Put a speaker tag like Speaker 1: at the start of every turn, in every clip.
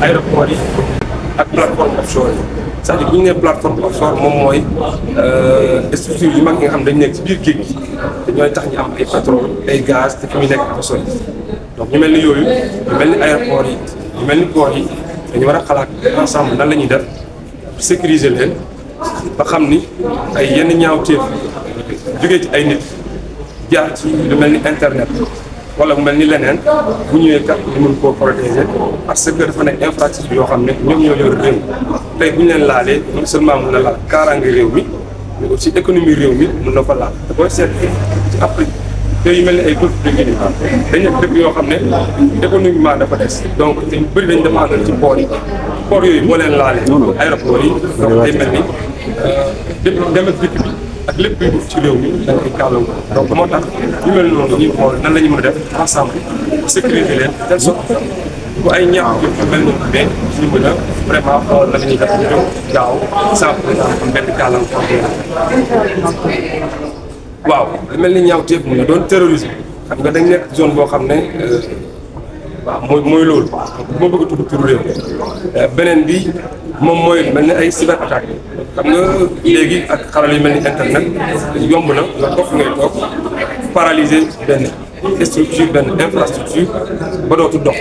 Speaker 1: aéroport yi ak plateforme offshore yi c'est-à-dire bu ñu nee plateforme offshore moom mooy structure yu mag yi nga xam dañu nekk ci biir géej gi te ñooy tax ñu am ay pétrole ay gaz te fi muy nekk dafa sori donc ñu mel ni yooyu ñu mel ni aéroport yi ñu mel ni port yi dañu war a xalaat ensemble nan la ñuy def sécuriser leen ba xam ni ay yenn ñaawteef jógee ci ay nit jaar ci lu mel ni internet wala mu mel ni leneen bu ñëwee kat ñu mën koo protéger parce que dafa nekk infrastructure yoo xam ne ñoom ñoo yor réew tey bu ñu leen laalee non seulement mun na laal kaaraange réew mi mais aussi économie réew mi mun na ko laal te booy seet ci Afrique pays yu mel ni ay Golfe de Guinée dañu nekk dëkk yoo xam ne économiquement dafa des donc te ñu bëri dañu dépendre ci port yi port yooyu moo leen laalee aéroport yi donc day mel ni dem ak dikk bi ak lépp luy dugg ci réew mi da ngay kàllaw donc moo tax ñu mel noonu ñuy xool nan la ñu mën a def ensemble sécuriser leen de telle sorte bu ay ñaaw yu mel noonu mais ñu mën a vraiment xool la ñuy def ñu gaaw sans pour exemple benn gàllankoor waaw lu mel ni ñaawteef mun na doon terrorisme xam nga dañ nekk zone boo xam ne waaw mooy loolu bu ma bëgg a tudd turu réew beneen bi moom mooy mel ni ay cyber attaque xam nga léegi ak xarala yu mel ni internet yomb na nga toog ngay toog paralyser benn structure benn infrastructure ba dootu dox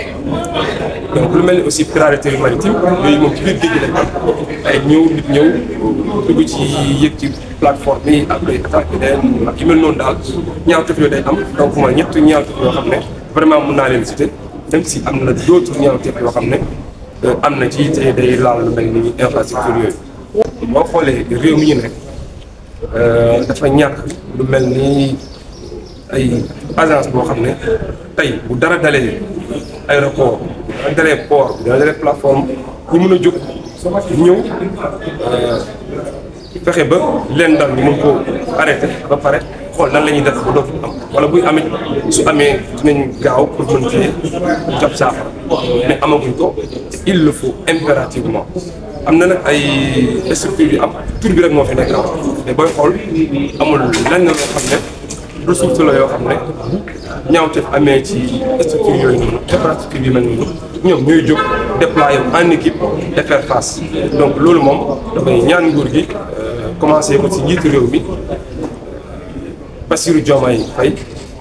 Speaker 1: donc lu mel ni aussi piraterie maritime yooyu moom ci biir géej gi lañ am ay nit ñëw dugg ci yëg ci plateforme yi après attaque leen ak yu mel noonu daal ñaawteef yooyu day am donc mooy ñett ñaawteef yoo xam ne vraiment mun naa leen citer même si am na d'autres ñaawteef yoo xam ne am na ci te day laal lu mel ni infrastructure yooyu boo xoolee réew mi ñu nekk dafa ñàkk lu mel ni ay agence boo xam ne tey bu dara dalee aéroport dara dalee port dara dalee plateforme ñu mën a jóg ñëw fexe ba leen dal ñu mën koo arrêté ba pare xool nan la ñuy def ba dootul am wala buy amit su amee dinañ gaaw pour mën cee jot saafara mais amaguñ ko te il le faut impérativement am na nag ay structures yu am tur bi rek moo fi nekk mais booy xool amul lenn loo xam ne ressource la yoo xam ne ñaawteef amee ci structure yooyu noonu infrastructure yi mel noonu ñoom ñooy jóg déployer en équipe et faire face donc loolu moom dafay ñaan nguur gi commencé ko ci njiitu réew mi Bassirou Diomaye Faye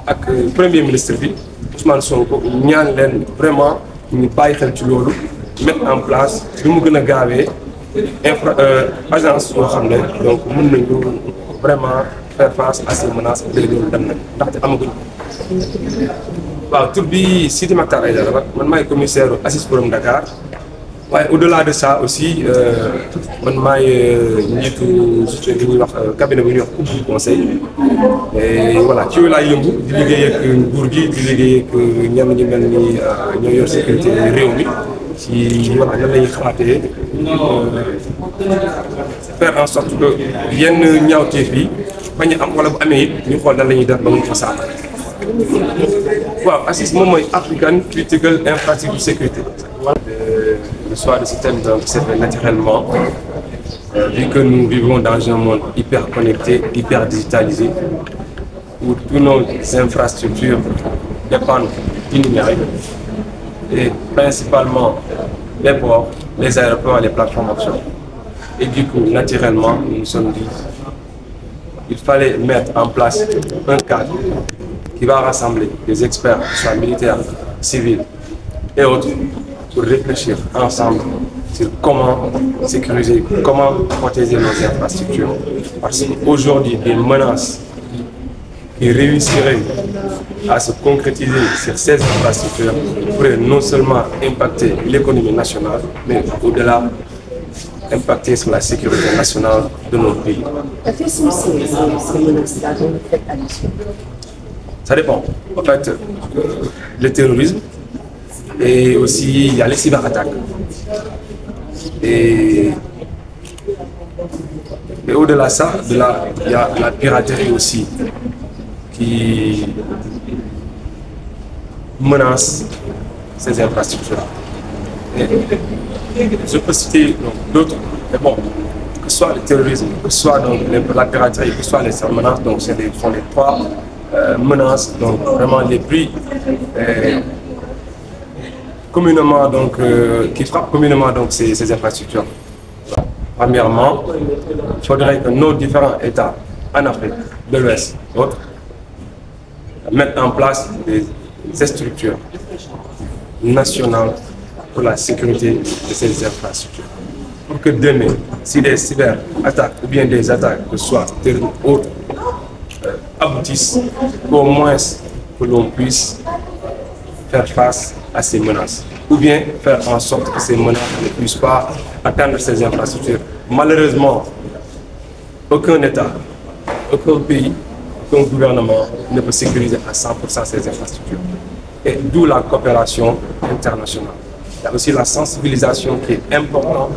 Speaker 1: ak premier ministre bi Ousmane Sonko ñaan leen vraiment ñu bàyyi xel ci loolu mettre en place lu mu gën a gaawee agence yoo xam ne donc mën nañu vraiment faire face à ces menaces léegi loolu dem na ndaxte amaguñ waaw tur bi Sidi Makhtar Aïdara la man maay commissaire ACIS Forum Dakar waaye au-delà de ça aussi man maay njiitu li ñuy wax cabinet bu ñuy wax coupe conseil et voilà ci yooyu laay yëngu di liggéey ak nguur gi di liggéey ak ñenn ñi mel ni ñoo yor sécurité réew mi ci voilà nan la ñuy xalaatee faire en sorte que yenn ñaawteef yi bañ a am wala bu amee it ñu xool nan la ñuy def ba mu fa saafara waaw ACIS moom mooy African Critical Infrastructure Sécurité. Le choix de ce thème donc c'est fait naturellement vu que nous vivons dans un monde hyper connecté, hyper digitalisé où toutes nos infrastructures dépendent du numérique et principalement les ports, les aéroports et les plateformes offshore. Et du coup, naturellement, nous nous sommes dit qu'il fallait mettre en place un cadre qui va rassembler des experts, soit militaires, civils et autres, pour réfléchir ensemble sur comment sécuriser, comment protéger nos infrastructures. Parce qu'aujourd'hui, des menaces qui réussiraient à se concrétiser sur ces infrastructures pourraient non seulement impacter l'économie nationale, mais au-delà, impacter sur la sécurité nationale de notre pays.
Speaker 2: Quelles sont ces menaces-là dont vous faites allusion?
Speaker 1: Ça dépend. En fait, le terrorisme, et aussi il y a les cyberattaques. Et au-delà de ça, il y a la piraterie aussi qui menace ces infrastructures. Et je peux citer d'autres, mais bon, que ce soit le terrorisme, que ce soit donc la piraterie, que ce soit les menaces, donc ce sont les trois menaces, donc vraiment les plus communément donc, qui frappent communément donc, ces infrastructures. Premièrement, il faudrait que nos différents États en Afrique de l'Ouest, autres, mettent en place des structures nationales pour la sécurité de ces infrastructures. Pour que demain, si des cyberattaques ou bien des attaques, que ce soit terroristes ou autres, aboutissent, au moins que l'on puisse faire face à ces menaces. Ou bien faire en sorte que ces menaces ne puissent pas atteindre ces infrastructures. Malheureusement, aucun État, aucun pays, aucun gouvernement ne peut sécuriser à 100% ces infrastructures. Et d'où la coopération internationale. Il y a aussi la sensibilisation qui est importante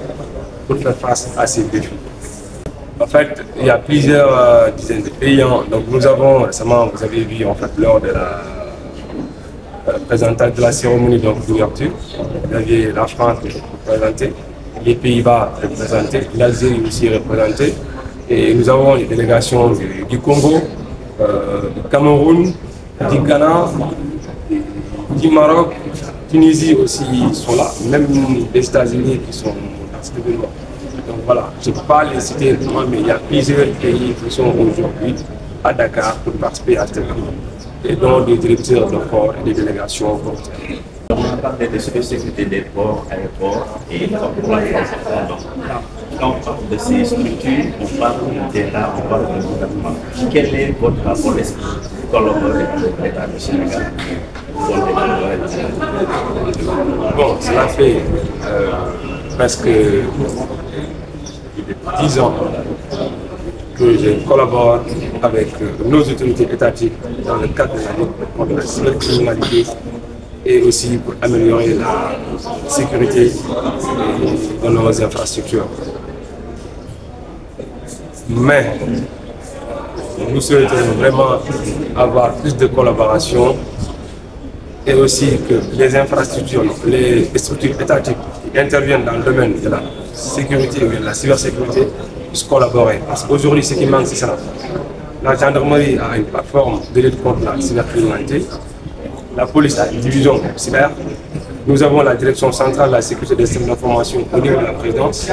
Speaker 1: pour faire face à ces défis. En fait, il y a plusieurs dizaines de pays. Donc nous avons récemment, vous avez vu en fait lors de la présentation de la cérémonie d'ouverture, vous aviez la France représentée, les Pays-Bas représentés, l'Algérie aussi représentée, et nous avons les délégations du Congo, du Cameroun, du Ghana, du Maroc, Tunisie aussi sont là, même les États-Unis qui sont dans cet événement. Donc voilà, je ne peux pas les citer, mais il y a plusieurs pays qui sont aujourd'hui à Dakar pour participer à cet événement, et dont des directeurs de port et des délégations volontaires.
Speaker 3: On a parlé de sécurité des ports, aéroports et pour la France. Quand on parle de ces structures, on parle d'État, on parle de gouvernement. Quel est votre rapport? Est-ce que vous collaborez avec l'État du Sénégal?
Speaker 1: Bon, cela fait presque 10 ans que je collabore avec nos autorités étatiques dans le cadre de la lutte contre la cybercriminalité et aussi pour améliorer la sécurité de nos infrastructures. Mais nous souhaitons vraiment avoir plus de collaboration et aussi que les infrastructures, les structures étatiques qui interviennent dans le domaine de la sécurité ou de la cybersécurité puissent collaborer. Parce qu'aujourd'hui, ce qui manque, c'est ça. La gendarmerie a une plateforme de lutte contre la cybercriminalité. La police a une division cyber. Nous avons la direction centrale de la sécurité des systèmes d'information au niveau de la présidence.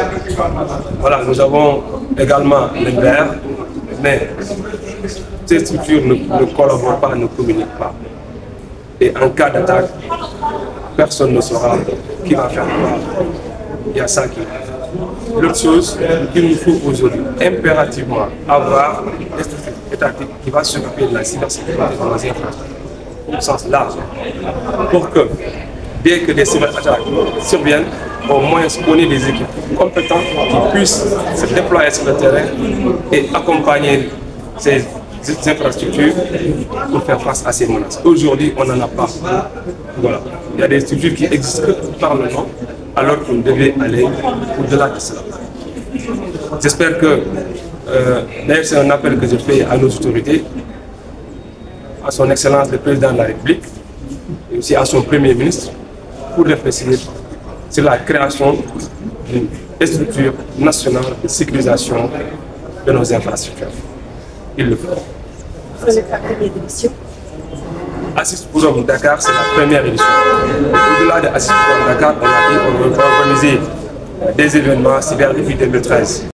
Speaker 1: Voilà, nous avons également l'ENVR, mais ces structures ne collaborent pas, ne communiquent pas. Et en cas d'attaque, personne ne saura qui va faire quoi. Il y a ça qui est. L'autre chose, il nous faut aujourd'hui impérativement avoir des structures étatiques qui vont s'occuper de la cybersécurité dans nos infrastructures, au sens large, pour que, dès que des cyberattaques surviennent, au moins on ait des équipes compétentes qui puissent se déployer sur le terrain et accompagner ces infrastructures pour faire face à ces menaces. Aujourd'hui, on n'en a pas. Voilà. Il y a des structures qui existent par le nom, alors qu'on devait aller au-delà de cela. J'espère que, d'ailleurs c'est un appel que je fais à nos autorités, à son Excellence le Président de la République, et aussi à son Premier ministre, pour réfléchir sur la création d'une structure nationale de sécurisation de nos infrastructures. Il le faut.
Speaker 2: C'est la première édition.
Speaker 1: Assist Forum Dakar, c'est la première édition. Au-delà de Assist Forum Dakar, on a organisé des événements cyber depuis 2013.